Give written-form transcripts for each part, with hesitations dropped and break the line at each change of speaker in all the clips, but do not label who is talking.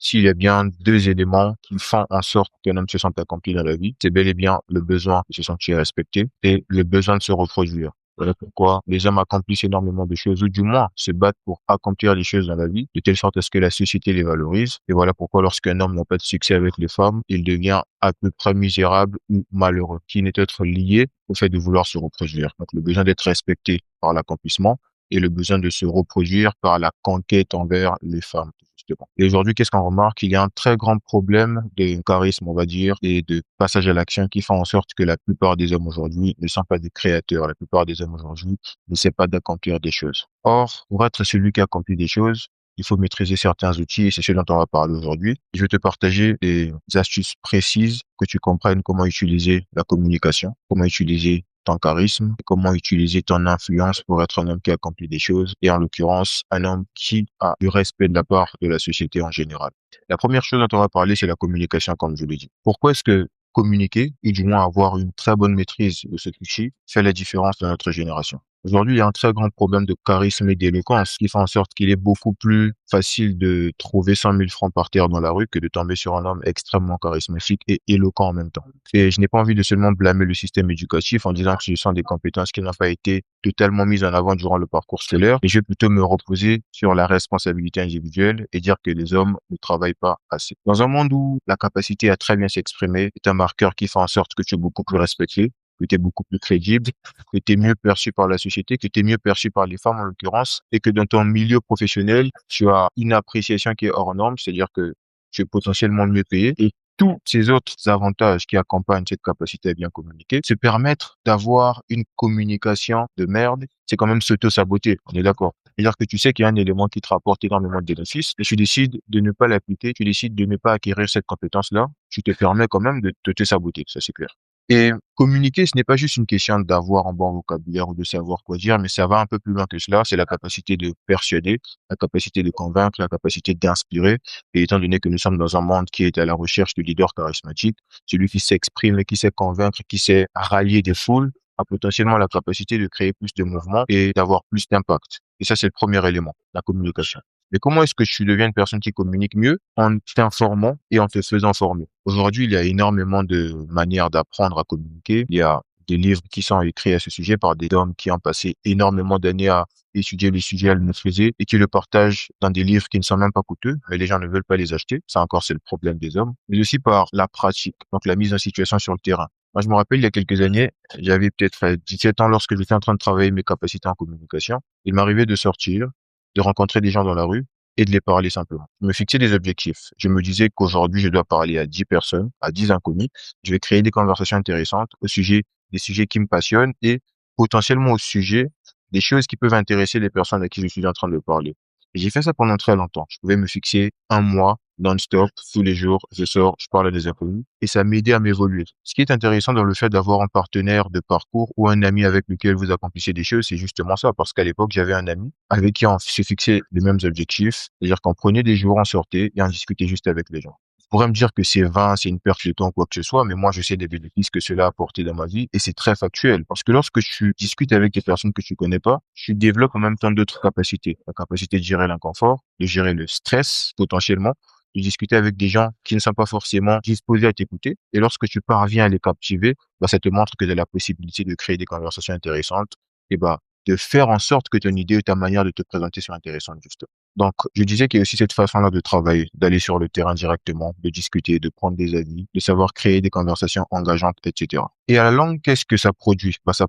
s'il y a bien deux éléments qui font en sorte qu'un homme se sente accompli dans la vie, c'est bel et bien le besoin de se sentir respecté et le besoin de se reproduire. Voilà pourquoi les hommes accomplissent énormément de choses, ou du moins se battent pour accomplir les choses dans la vie, de telle sorte à ce que la société les valorise. Et voilà pourquoi lorsqu'un homme n'a pas de succès avec les femmes, il devient à peu près misérable ou malheureux, qui n'est être lié au fait de vouloir se reproduire. Donc le besoin d'être respecté par l'accomplissement et le besoin de se reproduire par la conquête envers les femmes, justement. Et aujourd'hui, qu'est-ce qu'on remarque? Il y a un très grand problème de charisme, on va dire, et de passage à l'action qui font en sorte que la plupart des hommes aujourd'hui ne sont pas des créateurs. La plupart des hommes aujourd'hui ne savent pas d'accomplir des choses. Or, pour être celui qui accomplit des choses, il faut maîtriser certains outils et c'est ce dont on va parler aujourd'hui. Je vais te partager des astuces précises que tu comprennes comment utiliser la communication, comment utiliser ton charisme, comment utiliser ton influence pour être un homme qui accomplit des choses et en l'occurrence un homme qui a du respect de la part de la société en général. La première chose dont on va parler, c'est la communication, comme je l'ai dit. Pourquoi est-ce que communiquer, et du moins avoir une très bonne maîtrise de ce outil, fait la différence dans notre génération? Aujourd'hui, il y a un très grand problème de charisme et d'éloquence qui fait en sorte qu'il est beaucoup plus facile de trouver 100 000 francs par terre dans la rue que de tomber sur un homme extrêmement charismatique et éloquent en même temps. Et je n'ai pas envie de seulement blâmer le système éducatif en disant que ce sont des compétences qui n'ont pas été totalement mises en avant durant le parcours scolaire, mais je vais plutôt me reposer sur la responsabilité individuelle et dire que les hommes ne travaillent pas assez. Dans un monde où la capacité à très bien s'exprimer est un marqueur qui fait en sorte que tu es beaucoup plus respecté, que tu es beaucoup plus crédible, que tu es mieux perçu par la société, que tu es mieux perçu par les femmes en l'occurrence, et que dans ton milieu professionnel, tu as une appréciation qui est hors norme, c'est-à-dire que tu es potentiellement mieux payé et tous ces autres avantages qui accompagnent cette capacité à bien communiquer, se permettre d'avoir une communication de merde, c'est quand même s'auto-saboter, on est d'accord. C'est-à-dire que tu sais qu'il y a un élément qui te rapporte énormément de bénéfices et tu décides de ne pas l'appliquer, tu décides de ne pas acquérir cette compétence-là, tu te permets quand même de te saboter, ça c'est clair. Et communiquer, ce n'est pas juste une question d'avoir un bon vocabulaire ou de savoir quoi dire, mais ça va un peu plus loin que cela. C'est la capacité de persuader, la capacité de convaincre, la capacité d'inspirer. Et étant donné que nous sommes dans un monde qui est à la recherche de leaders charismatiques, celui qui s'exprime et qui sait convaincre, qui sait rallier des foules, a potentiellement la capacité de créer plus de mouvements et d'avoir plus d'impact. Et ça, c'est le premier élément, la communication. Mais comment est-ce que tu deviens une personne qui communique mieux? En t'informant et en te faisant former. Aujourd'hui, il y a énormément de manières d'apprendre à communiquer. Il y a des livres qui sont écrits à ce sujet par des hommes qui ont passé énormément d'années à étudier les sujets, à le maîtriser et qui le partagent dans des livres qui ne sont même pas coûteux, mais les gens ne veulent pas les acheter. Ça encore, c'est le problème des hommes. Mais aussi par la pratique, donc la mise en situation sur le terrain. Moi, je me rappelle, il y a quelques années, j'avais peut-être 17 ans lorsque j'étais en train de travailler mes capacités en communication. Il m'arrivait de sortir, de rencontrer des gens dans la rue et de les parler simplement. Je me fixais des objectifs. Je me disais qu'aujourd'hui, je dois parler à 10 personnes, à 10 inconnus. Je vais créer des conversations intéressantes au sujet des sujets qui me passionnent et potentiellement au sujet des choses qui peuvent intéresser les personnes à qui je suis en train de parler. Et j'ai fait ça pendant très longtemps. Je pouvais me fixer un mois non-stop, tous les jours, je sors, je parle à des inconnus et ça m'aidait à m'évoluer. Ce qui est intéressant dans le fait d'avoir un partenaire de parcours ou un ami avec lequel vous accomplissez des choses, c'est justement ça, parce qu'à l'époque, j'avais un ami avec qui on se fixait les mêmes objectifs, c'est-à-dire qu'on prenait des jours, on sortait et on discutait juste avec les gens. On pourrait me dire que c'est vain, c'est une perte de temps, quoi que ce soit, mais moi, je sais des bénéfices que cela a apporté dans ma vie et c'est très factuel. Parce que lorsque tu discutes avec des personnes que tu connais pas, tu développes en même temps d'autres capacités. La capacité de gérer l'inconfort, de gérer le stress, potentiellement, de discuter avec des gens qui ne sont pas forcément disposés à t'écouter. Et lorsque tu parviens à les captiver, bah, ça te montre que tu as la possibilité de créer des conversations intéressantes et bah, de faire en sorte que ton idée ou ta manière de te présenter soit intéressante, justement. Donc, je disais qu'il y a aussi cette façon-là de travailler, d'aller sur le terrain directement, de discuter, de prendre des avis, de savoir créer des conversations engageantes, etc. Et à la longue, qu'est-ce que ça produit? Bah, ça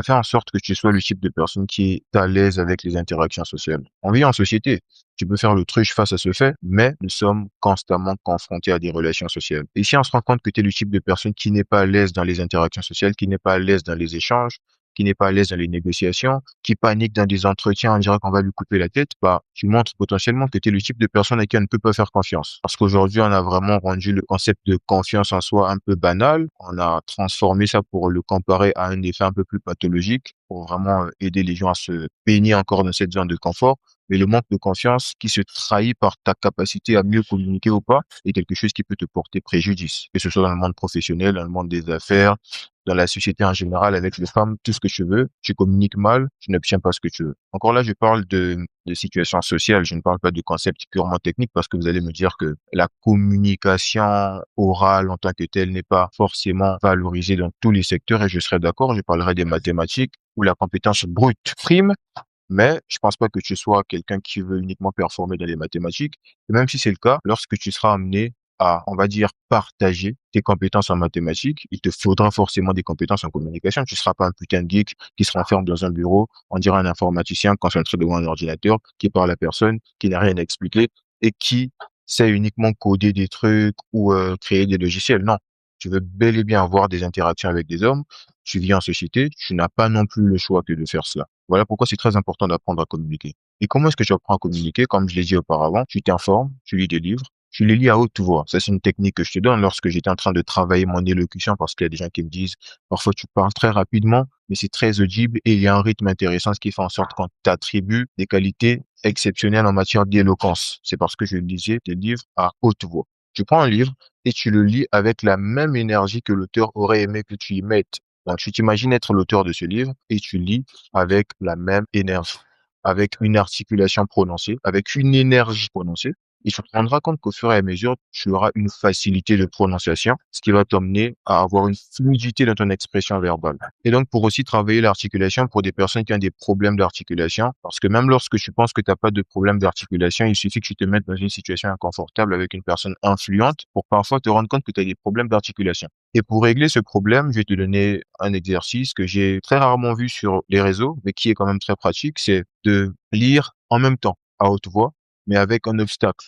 fait en sorte que tu sois le type de personne qui est à l'aise avec les interactions sociales. On vit en société. Tu peux faire l'autruche face à ce fait, mais nous sommes constamment confrontés à des relations sociales. Et si on se rend compte que tu es le type de personne qui n'est pas à l'aise dans les interactions sociales, qui n'est pas à l'aise dans les échanges, qui n'est pas à l'aise dans les négociations, qui panique dans des entretiens, on dirait qu'on va lui couper la tête, bah, tu montres potentiellement que tu es le type de personne à qui on ne peut pas faire confiance. Parce qu'aujourd'hui, on a vraiment rendu le concept de confiance en soi un peu banal. On a transformé ça pour le comparer à un effet un peu plus pathologique, pour vraiment aider les gens à se baigner encore dans cette zone de confort. Mais le manque de confiance qui se trahit par ta capacité à mieux communiquer ou pas est quelque chose qui peut te porter préjudice. Que ce soit dans le monde professionnel, dans le monde des affaires, dans la société en général, avec les femmes, tout ce que tu veux, tu communiques mal, tu n'obtiens pas ce que tu veux. Encore là, je parle de situations sociales, je ne parle pas de concepts purement techniques parce que vous allez me dire que la communication orale en tant que telle n'est pas forcément valorisée dans tous les secteurs et je serais d'accord, je parlerai des mathématiques où la compétence brute prime, mais je pense pas que tu sois quelqu'un qui veut uniquement performer dans les mathématiques. Et même si c'est le cas, lorsque tu seras amené à, on va dire, partager tes compétences en mathématiques, il te faudra forcément des compétences en communication. Tu seras pas un putain de geek qui se renferme dans un bureau, on dirait un informaticien concentré devant un ordinateur, qui parle à personne, qui n'a rien à expliquer et qui sait uniquement coder des trucs ou créer des logiciels. Non. Tu veux bel et bien avoir des interactions avec des hommes. Tu vis en société. Tu n'as pas non plus le choix que de faire cela. Voilà pourquoi c'est très important d'apprendre à communiquer. Et comment est-ce que tu apprends à communiquer? Comme je l'ai dit auparavant, tu t'informes, tu lis des livres, tu les lis à haute voix. Ça, c'est une technique que je te donne lorsque j'étais en train de travailler mon élocution parce qu'il y a des gens qui me disent, parfois tu parles très rapidement, mais c'est très audible et il y a un rythme intéressant, ce qui fait en sorte qu'on t'attribue des qualités exceptionnelles en matière d'éloquence. C'est parce que je lisais des livres à haute voix. Tu prends un livre et tu le lis avec la même énergie que l'auteur aurait aimé que tu y mettes. Donc, tu t'imagines être l'auteur de ce livre et tu lis avec la même énergie, avec une articulation prononcée, avec une énergie prononcée. Et tu te rendras compte qu'au fur et à mesure, tu auras une facilité de prononciation, ce qui va t'amener à avoir une fluidité dans ton expression verbale. Et donc, pour aussi travailler l'articulation pour des personnes qui ont des problèmes d'articulation, parce que même lorsque tu penses que tu n'as pas de problème d'articulation, il suffit que tu te mettes dans une situation inconfortable avec une personne influente pour parfois te rendre compte que tu as des problèmes d'articulation. Et pour régler ce problème, je vais te donner un exercice que j'ai très rarement vu sur les réseaux, mais qui est quand même très pratique, c'est de lire en même temps, à haute voix, mais avec un obstacle.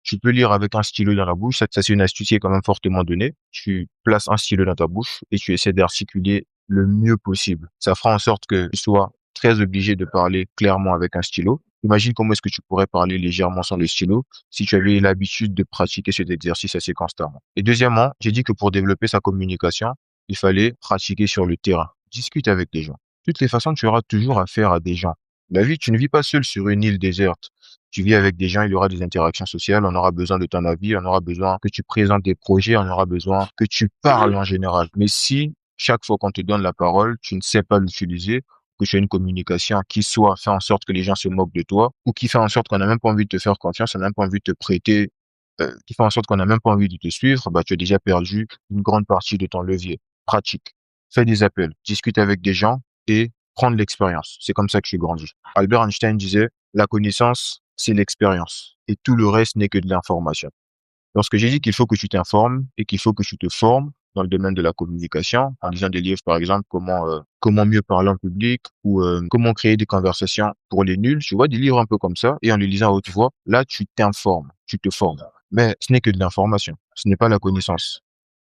Tu peux lire avec un stylo dans la bouche, ça c'est une astuce qui est quand même fortement donnée. Tu places un stylo dans ta bouche et tu essaies d'articuler le mieux possible. Ça fera en sorte que tu sois très obligé de parler clairement avec un stylo. Imagine comment est-ce que tu pourrais parler légèrement sans le stylo si tu avais l'habitude de pratiquer cet exercice assez constamment. Et deuxièmement, j'ai dit que pour développer sa communication, il fallait pratiquer sur le terrain. Discute avec des gens. De toutes les façons, tu auras toujours affaire à des gens. La vie, tu ne vis pas seul sur une île déserte. Tu vis avec des gens, il y aura des interactions sociales, on aura besoin de ton avis, on aura besoin que tu présentes des projets, on aura besoin que tu parles en général. Mais si chaque fois qu'on te donne la parole, tu ne sais pas l'utiliser, que tu as une communication qui soit fait en sorte que les gens se moquent de toi, ou qui fait en sorte qu'on n'a même pas envie de te faire confiance, on n'a même pas envie de te prêter, qui fait en sorte qu'on n'a même pas envie de te suivre, bah, tu as déjà perdu une grande partie de ton levier. Pratique. Fais des appels, discute avec des gens et prends de l'expérience. C'est comme ça que je suis grandi. Albert Einstein disait, la connaissance, c'est l'expérience. Et tout le reste n'est que de l'information. Lorsque j'ai dit qu'il faut que tu t'informes et qu'il faut que tu te formes dans le domaine de la communication, en lisant des livres, par exemple, comment mieux parler en public ou comment créer des conversations pour les nuls, tu vois, des livres un peu comme ça, et en les lisant à haute voix, là, tu t'informes, tu te formes. Mais ce n'est que de l'information, ce n'est pas la connaissance.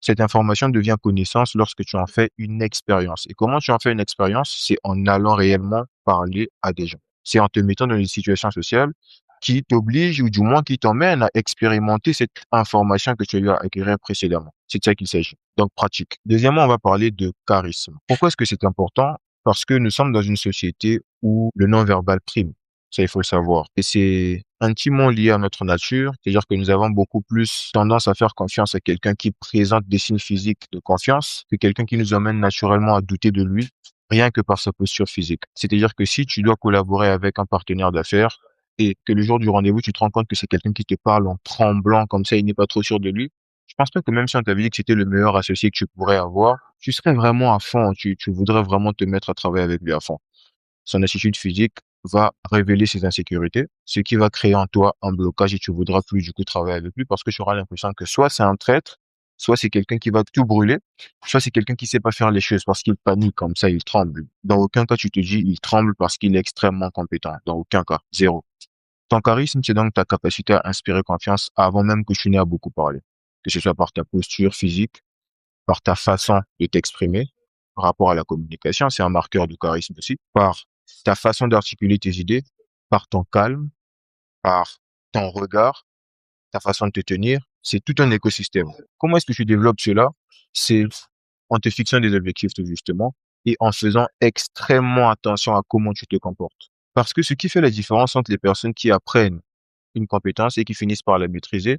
Cette information devient connaissance lorsque tu en fais une expérience. Et comment tu en fais une expérience? C'est en allant réellement parler à des gens. C'est en te mettant dans une situation sociale qui t'oblige ou du moins qui t'emmène à expérimenter cette information que tu as eu à acquérir précédemment. C'est de ça qu'il s'agit. Donc, pratique. Deuxièmement, on va parler de charisme. Pourquoi est-ce que c'est important? Parce que nous sommes dans une société où le non-verbal prime. Ça, il faut le savoir. Et c'est intimement lié à notre nature. C'est-à-dire que nous avons beaucoup plus tendance à faire confiance à quelqu'un qui présente des signes physiques de confiance que quelqu'un qui nous emmène naturellement à douter de lui, rien que par sa posture physique. C'est-à-dire que si tu dois collaborer avec un partenaire d'affaires, et que le jour du rendez-vous, tu te rends compte que c'est quelqu'un qui te parle en tremblant, comme ça, il n'est pas trop sûr de lui. Je pense pas que même si on t'avait dit que c'était le meilleur associé que tu pourrais avoir, tu serais vraiment à fond, tu voudrais vraiment te mettre à travailler avec lui à fond. Son attitude physique va révéler ses insécurités, ce qui va créer en toi un blocage et tu voudras plus du coup travailler avec lui parce que tu auras l'impression que soit c'est un traître, soit c'est quelqu'un qui va tout brûler, soit c'est quelqu'un qui sait pas faire les choses parce qu'il panique comme ça, il tremble. Dans aucun cas, tu te dis, il tremble parce qu'il est extrêmement compétent. Dans aucun cas. Zéro. Ton charisme, c'est donc ta capacité à inspirer confiance avant même que tu n'aies à beaucoup parler. Que ce soit par ta posture physique, par ta façon de t'exprimer, par rapport à la communication, c'est un marqueur de charisme aussi, par ta façon d'articuler tes idées, par ton calme, par ton regard, ta façon de te tenir. C'est tout un écosystème. Comment est-ce que tu développes cela? C'est en te fixant des objectifs tout justement et en faisant extrêmement attention à comment tu te comportes. Parce que ce qui fait la différence entre les personnes qui apprennent une compétence et qui finissent par la maîtriser,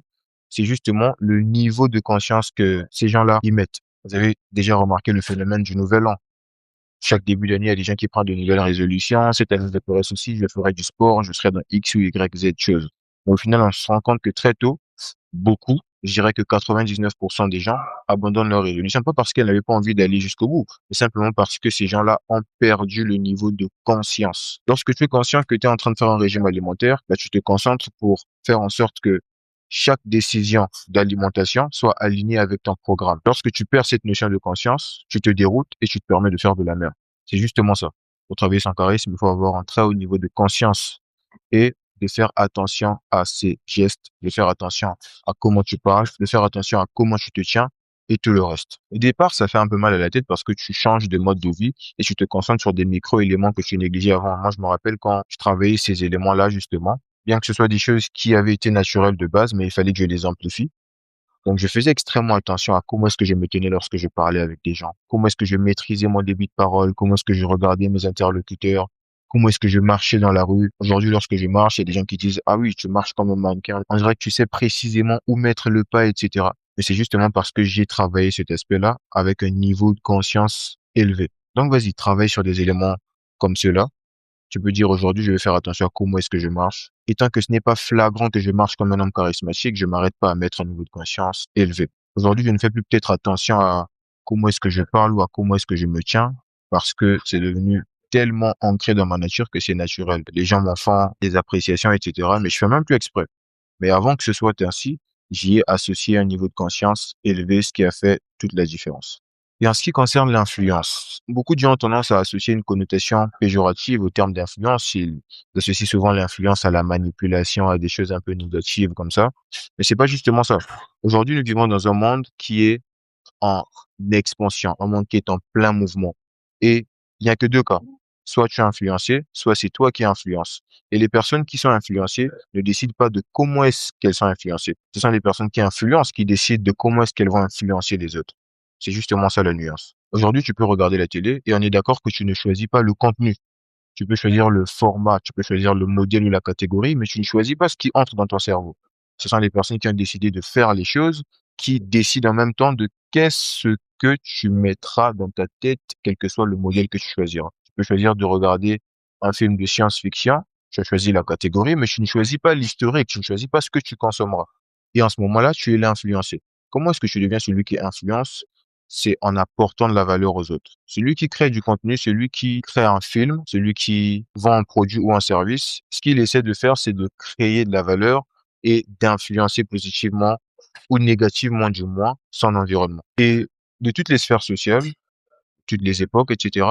c'est justement le niveau de conscience que ces gens-là y mettent. Vous avez déjà remarqué le phénomène du nouvel an. Chaque début d'année, il y a des gens qui prennent de nouvelles résolutions. Cette année, je ferai ceci, je ferai du sport, je serai dans X ou Y, Z choses. Mais au final, on se rend compte que très tôt, beaucoup, je dirais que 99% des gens abandonnent leur résolution, pas parce qu'elles n'avaient pas envie d'aller jusqu'au bout, mais simplement parce que ces gens-là ont perdu le niveau de conscience. Lorsque tu es conscient que tu es en train de faire un régime alimentaire, là, tu te concentres pour faire en sorte que chaque décision d'alimentation soit alignée avec ton programme. Lorsque tu perds cette notion de conscience, tu te déroutes et tu te permets de faire de la merde. C'est justement ça. Pour travailler son charisme, il faut avoir un très haut niveau de conscience et de faire attention à ses gestes, de faire attention à comment tu parles, de faire attention à comment tu te tiens et tout le reste. Au départ, ça fait un peu mal à la tête parce que tu changes de mode de vie et tu te concentres sur des micro-éléments que tu négligeais avant. Moi, je me rappelle quand je travaillais ces éléments-là, justement, bien que ce soit des choses qui avaient été naturelles de base, mais il fallait que je les amplifie. Donc, je faisais extrêmement attention à comment est-ce que je me tenais lorsque je parlais avec des gens. Comment est-ce que je maîtrisais mon débit de parole? Comment est-ce que je regardais mes interlocuteurs? Comment est-ce que je marchais dans la rue? Aujourd'hui, lorsque je marche, il y a des gens qui disent, ah oui, tu marches comme un mannequin. On dirait que tu sais précisément où mettre le pas, etc. Mais c'est justement parce que j'ai travaillé cet aspect-là avec un niveau de conscience élevé. Donc, vas-y, travaille sur des éléments comme ceux-là. Tu peux dire aujourd'hui, je vais faire attention à comment est-ce que je marche. Et tant que ce n'est pas flagrant que je marche comme un homme charismatique, je m'arrête pas à mettre un niveau de conscience élevé. Aujourd'hui, je ne fais plus peut-être attention à comment est-ce que je parle ou à comment est-ce que je me tiens parce que c'est devenu tellement ancré dans ma nature que c'est naturel. Les gens m'en font des appréciations, etc. Mais je fais même plus exprès. Mais avant que ce soit ainsi, j'y ai associé un niveau de conscience élevé, ce qui a fait toute la différence. Et en ce qui concerne l'influence, beaucoup de gens ont tendance à associer une connotation péjorative au terme d'influence. Ils associent souvent l'influence à la manipulation, à des choses un peu négatives comme ça. Mais c'est pas justement ça. Aujourd'hui, nous vivons dans un monde qui est en expansion, un monde qui est en plein mouvement. Et il n'y a que deux cas. Soit tu es influencé, soit c'est toi qui influences. Et les personnes qui sont influencées ne décident pas de comment est-ce qu'elles sont influencées. Ce sont les personnes qui influencent qui décident de comment est-ce qu'elles vont influencer les autres. C'est justement ça la nuance. Aujourd'hui, tu peux regarder la télé et on est d'accord que tu ne choisis pas le contenu. Tu peux choisir le format, tu peux choisir le modèle ou la catégorie, mais tu ne choisis pas ce qui entre dans ton cerveau. Ce sont les personnes qui ont décidé de faire les choses, qui décident en même temps de qu'est-ce que tu mettras dans ta tête, quel que soit le modèle que tu choisiras. Tu peux choisir de regarder un film de science-fiction, tu as choisi la catégorie, mais tu ne choisis pas l'historique, tu ne choisis pas ce que tu consommeras. Et en ce moment-là, tu es l'influencé. Comment est-ce que tu deviens celui qui influence? C'est en apportant de la valeur aux autres. Celui qui crée du contenu, celui qui crée un film, celui qui vend un produit ou un service, ce qu'il essaie de faire, c'est de créer de la valeur et d'influencer positivement ou négativement du moins son environnement. Et de toutes les sphères sociales, toutes les époques, etc.,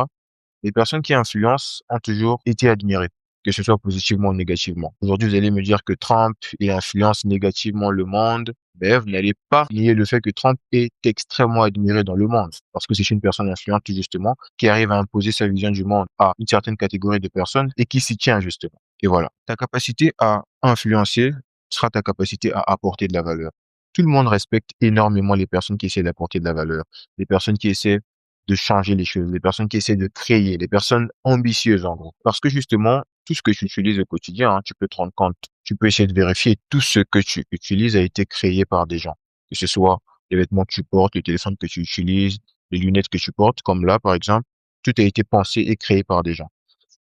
les personnes qui influencent ont toujours été admirées, que ce soit positivement ou négativement. Aujourd'hui, vous allez me dire que Trump, il influence négativement le monde. Ben, vous n'allez pas nier le fait que Trump est extrêmement admiré dans le monde, parce que c'est une personne influente, justement, qui arrive à imposer sa vision du monde à une certaine catégorie de personnes et qui s'y tient, justement. Et voilà. Ta capacité à influencer sera ta capacité à apporter de la valeur. Tout le monde respecte énormément les personnes qui essaient d'apporter de la valeur, les personnes qui essaient de changer les choses, les personnes qui essaient de créer, les personnes ambitieuses en gros. Parce que justement, tout ce que tu utilises au quotidien, hein, tu peux te rendre compte, tu peux essayer de vérifier tout ce que tu utilises a été créé par des gens. Que ce soit les vêtements que tu portes, le téléphone que tu utilises, les lunettes que tu portes, comme là par exemple, tout a été pensé et créé par des gens.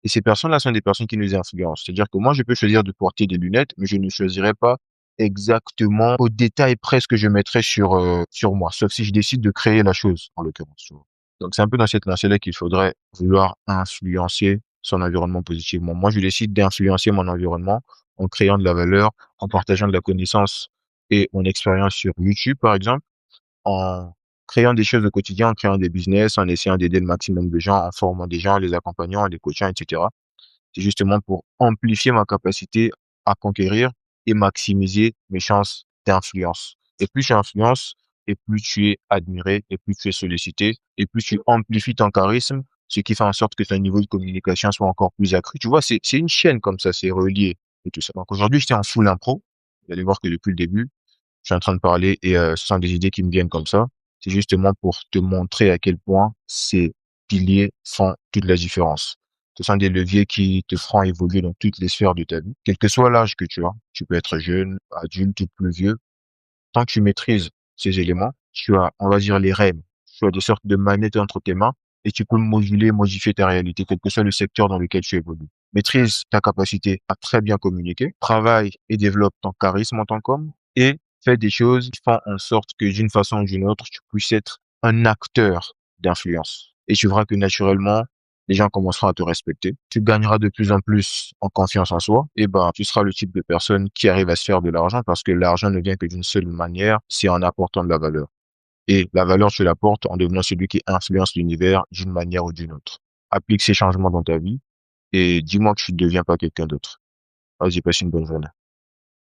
Et ces personnes-là sont des personnes qui nous influencent. C'est-à-dire que moi, je peux choisir de porter des lunettes, mais je ne choisirai pas exactement au détail près ce que je mettrai sur moi, sauf si je décide de créer la chose, en l'occurrence. Tu vois. Donc, c'est un peu dans cette lancée-là qu'il faudrait vouloir influencer son environnement positivement. Moi, je décide d'influencer mon environnement en créant de la valeur, en partageant de la connaissance et mon expérience sur YouTube, par exemple, en créant des choses au quotidien, en créant des business, en essayant d'aider le maximum de gens, en formant des gens, en les accompagnant, en les coachant, etc. C'est justement pour amplifier ma capacité à conquérir et maximiser mes chances d'influence. Et plus tu influences, et plus tu es admiré, et plus tu es sollicité, et plus tu amplifies ton charisme, ce qui fait en sorte que ton niveau de communication soit encore plus accru. Tu vois, c'est une chaîne comme ça, c'est relié et tout ça. Donc aujourd'hui, j'étais en full impro. Vous allez voir que depuis le début, je suis en train de parler et ce sont des idées qui me viennent comme ça. C'est justement pour te montrer à quel point ces piliers font toute la différence. Ce sont des leviers qui te feront évoluer dans toutes les sphères de ta vie, quel que soit l'âge que tu as. Tu peux être jeune, adulte ou plus vieux. Tant que tu maîtrises ces éléments, tu as, on va dire, les rênes. Tu as des sortes de manettes entre tes mains et tu peux moduler, modifier ta réalité, quel que soit le secteur dans lequel tu évolues. Maîtrise ta capacité à très bien communiquer, travaille et développe ton charisme en tant qu'homme et fais des choses qui font en sorte que d'une façon ou d'une autre, tu puisses être un acteur d'influence. Et tu verras que naturellement, les gens commenceront à te respecter. Tu gagneras de plus en plus en confiance en soi. Et ben, tu seras le type de personne qui arrive à se faire de l'argent parce que l'argent ne vient que d'une seule manière, c'est en apportant de la valeur. Et la valeur, tu l'apportes en devenant celui qui influence l'univers d'une manière ou d'une autre. Applique ces changements dans ta vie et dis-moi que tu ne deviens pas quelqu'un d'autre. Vas-y, passe une bonne journée.